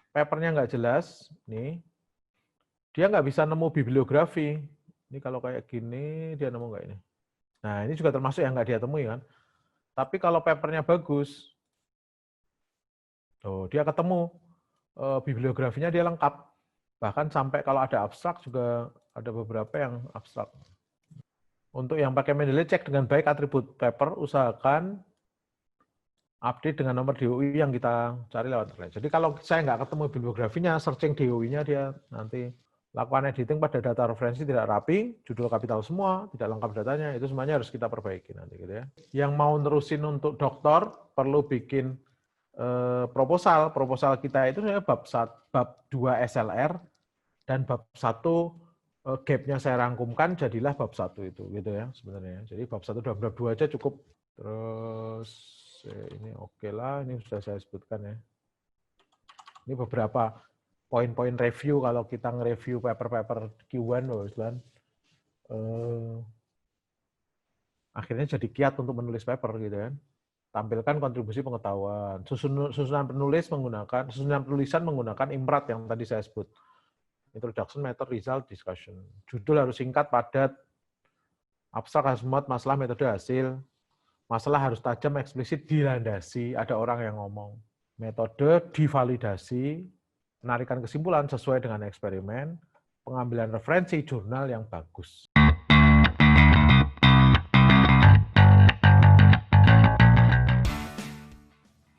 Papernya nggak jelas, nih. Dia nggak bisa nemu bibliografi. Ini kalau kayak gini, dia nemu nggak ini? Nah, ini juga termasuk yang nggak dia temui kan. Tapi kalau papernya bagus, dia ketemu bibliografinya, dia lengkap. Bahkan sampai kalau ada abstrak juga ada beberapa yang abstrak. Untuk yang pakai Mendeley, cek dengan baik atribut paper, usahakan update dengan nomor DOI yang kita cari lewat internet. Jadi kalau saya nggak ketemu bibliografinya, searching DOI-nya dia nanti lakukan editing pada data referensi tidak rapi, judul kapital semua, tidak lengkap datanya, itu semuanya harus kita perbaiki nanti gitu ya. Yang mau nerusin untuk doktor perlu bikin proposal. Proposal kita itu sebenarnya bab 2 SLR dan bab 1 gap-nya saya rangkumkan jadilah bab 1 itu gitu ya sebenarnya. Jadi bab 1 dan bab 2 aja cukup. Terus ini oke lah, ini sudah saya sebutkan ya. Ini beberapa poin-poin review kalau kita nge-review paper-paper Q1 akhirnya jadi kiat untuk menulis paper gitu kan. Tampilkan kontribusi pengetahuan. Susunan penulisan menggunakan IMPRAT yang tadi saya sebut. Introduction, Method, Result, Discussion. Judul harus singkat, padat. Abstrak harus muat masalah, metode, hasil. Masalah harus tajam, eksplisit, dilandasi. Ada orang yang ngomong. Metode, divalidasi. Penarikan kesimpulan sesuai dengan eksperimen. Pengambilan referensi, jurnal yang bagus.